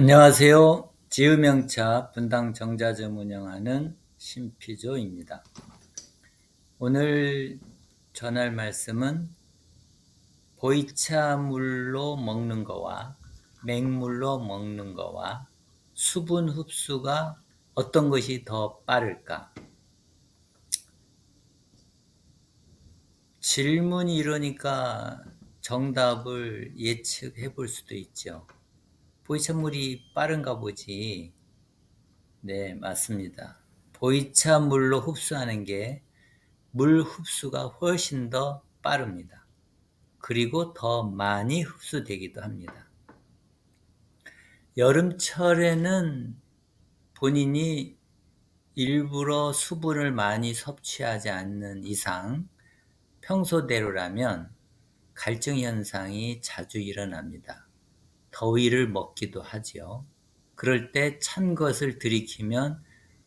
안녕하세요. 지으명차 분당 정자점 운영하는 신피조입니다. 오늘 전할 말씀은 보이차물로 먹는 거와 맹물로 먹는 거와 수분 흡수가 어떤 것이 더 빠를까? 질문이 이러니까 정답을 예측해 볼 수도 있죠. 보이차물이 빠른가 보지. 네, 맞습니다. 보이차물로 흡수하는 게 물 흡수가 훨씬 더 빠릅니다. 그리고 더 많이 흡수되기도 합니다. 여름철에는 본인이 일부러 수분을 많이 섭취하지 않는 이상 평소대로라면 갈증 현상이 자주 일어납니다. 더위를 먹기도 하지요. 그럴 때 찬 것을 들이키면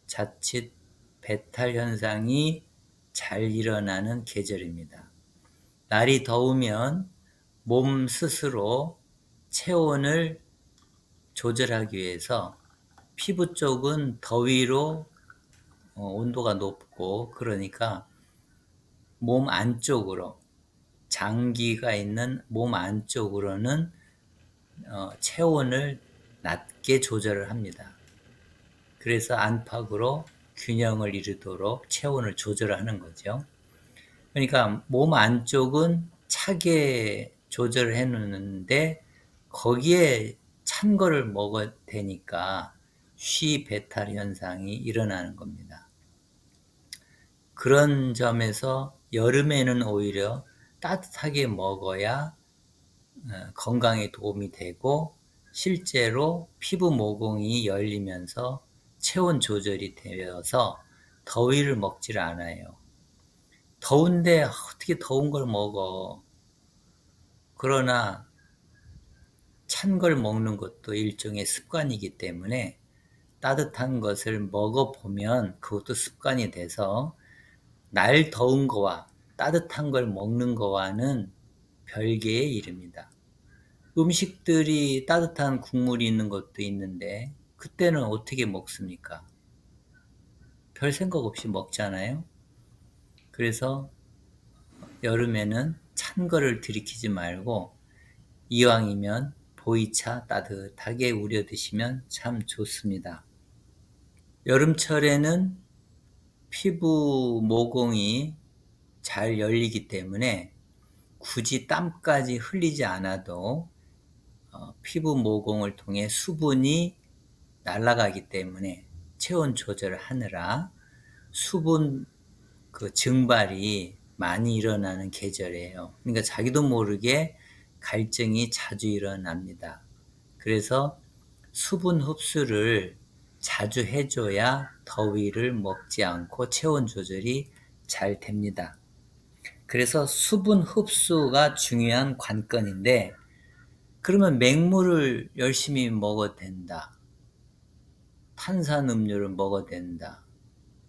자칫 배탈 현상이 잘 일어나는 계절입니다. 날이 더우면 몸 스스로 체온을 조절하기 위해서 피부 쪽은 더위로 온도가 높고 그러니까 몸 안쪽으로 장기가 있는 몸 안쪽으로는 체온을 낮게 조절을 합니다. 그래서 안팎으로 균형을 이루도록 체온을 조절하는 거죠. 그러니까 몸 안쪽은 차게 조절을 해 놓는데 거기에 찬 거를 먹어야 되니까 쉬 배탈 현상이 일어나는 겁니다. 그런 점에서 여름에는 오히려 따뜻하게 먹어야 건강에 도움이 되고 실제로 피부 모공이 열리면서 체온 조절이 되어서 더위를 먹질 않아요. 더운데 어떻게 더운 걸 먹어. 그러나 찬 걸 먹는 것도 일종의 습관이기 때문에 따뜻한 것을 먹어보면 그것도 습관이 돼서 날 더운 거와 따뜻한 걸 먹는 거와는 별개의 일입니다. 음식들이 따뜻한 국물이 있는 것도 있는데 그때는 어떻게 먹습니까? 별 생각 없이 먹잖아요. 그래서 여름에는 찬 거를 들이키지 말고 이왕이면 보이차 따뜻하게 우려 드시면 참 좋습니다. 여름철에는 피부 모공이 잘 열리기 때문에 굳이 땀까지 흘리지 않아도 피부 모공을 통해 수분이 날아가기 때문에 체온 조절을 하느라 수분 증발이 많이 일어나는 계절이에요. 그러니까 자기도 모르게 갈증이 자주 일어납니다. 그래서 수분 흡수를 자주 해줘야 더위를 먹지 않고 체온 조절이 잘 됩니다. 그래서 수분 흡수가 중요한 관건인데 그러면 맹물을 열심히 먹어도 된다. 탄산음료를 먹어도 된다.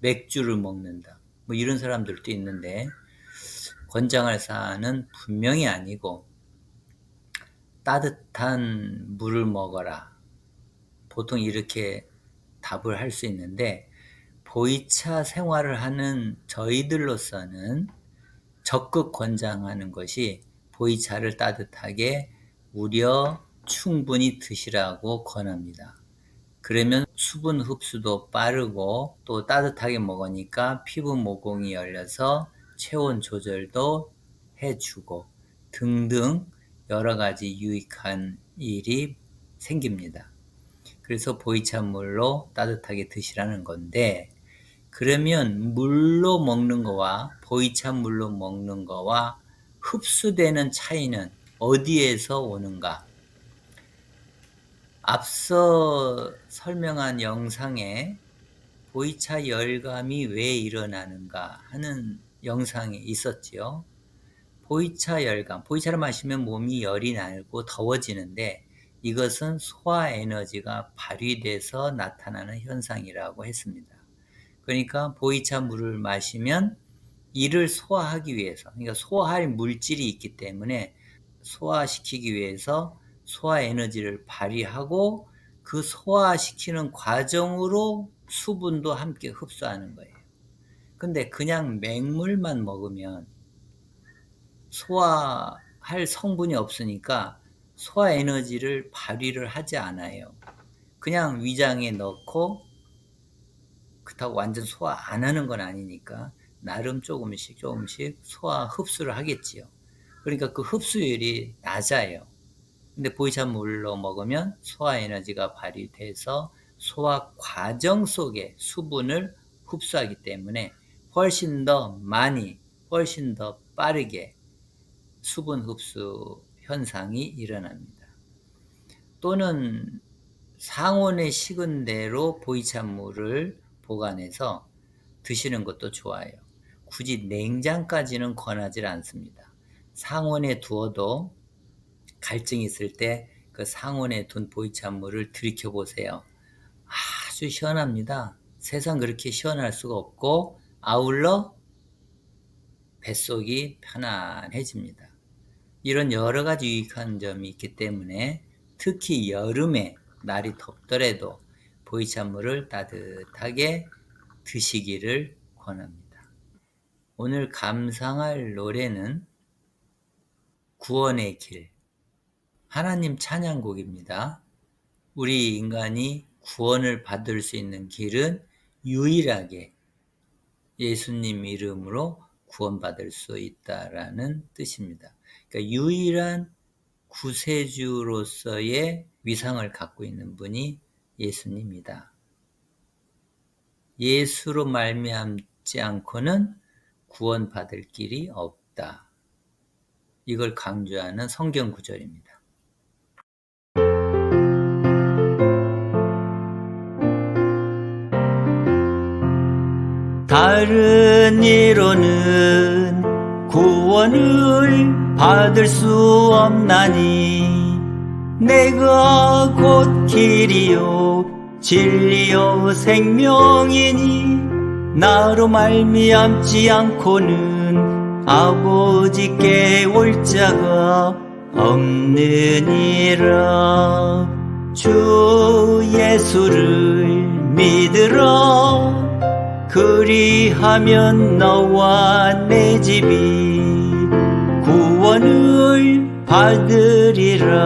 맥주를 먹는다. 뭐 이런 사람들도 있는데 권장할 사안은 분명히 아니고 따뜻한 물을 먹어라. 보통 이렇게 답을 할 수 있는데 보이차 생활을 하는 저희들로서는 적극 권장하는 것이 보이차를 따뜻하게 우려 충분히 드시라고 권합니다. 그러면 수분 흡수도 빠르고 또 따뜻하게 먹으니까 피부 모공이 열려서 체온 조절도 해주고 등등 여러 가지 유익한 일이 생깁니다. 그래서 보이차물로 따뜻하게 드시라는 건데 그러면 물로 먹는 거와 보이차물로 먹는 거와 흡수되는 차이는 어디에서 오는가? 앞서 설명한 영상에 보이차 열감이 왜 일어나는가 하는 영상이 있었지요. 보이차 열감, 보이차를 마시면 몸이 열이 나고 더워지는데 이것은 소화 에너지가 발휘돼서 나타나는 현상이라고 했습니다. 그러니까 보이차 물을 마시면 이를 소화하기 위해서, 그러니까 소화할 물질이 있기 때문에 소화시키기 위해서 소화 에너지를 발휘하고 그 소화시키는 과정으로 수분도 함께 흡수하는 거예요. 근데 그냥 맹물만 먹으면 소화할 성분이 없으니까 소화 에너지를 발휘를 하지 않아요. 그냥 위장에 넣고 그렇다고 완전 소화 안 하는 건 아니니까 나름 조금씩 소화 흡수를 하겠지요. 그러니까 그 흡수율이 낮아요. 근데 보이찬물로 먹으면 소화 에너지가 발휘돼서 소화 과정 속에 수분을 흡수하기 때문에 훨씬 더 많이, 훨씬 더 빠르게 수분 흡수 현상이 일어납니다. 또는 상온에 식은 대로 보이찬물을 보관해서 드시는 것도 좋아요. 굳이 냉장까지는 권하지 않습니다. 상온에 두어도 갈증이 있을 때 그 상온에 둔 보이찬물을 들이켜 보세요. 아주 시원합니다. 세상 그렇게 시원할 수가 없고 아울러 뱃속이 편안해집니다. 이런 여러 가지 유익한 점이 있기 때문에 특히 여름에 날이 덥더라도 보이찬물을 따뜻하게 드시기를 권합니다. 오늘 감상할 노래는 구원의 길, 하나님 찬양곡입니다. 우리 인간이 구원을 받을 수 있는 길은 유일하게 예수님 이름으로 구원받을 수 있다라는 뜻입니다. 그러니까 유일한 구세주로서의 위상을 갖고 있는 분이 예수님이다. 예수로 말미암지 않고는 구원받을 길이 없다. 이걸 강조하는 성경 구절입니다. 다른 이로는 구원을 받을 수 없나니 내가 곧 길이요 진리요 생명이니 나로 말미암지 않고는 아버지께 올 자가 없느니라. 주 예수를 믿으라. 그리하면 너와 내 집이 구원을 받으리라.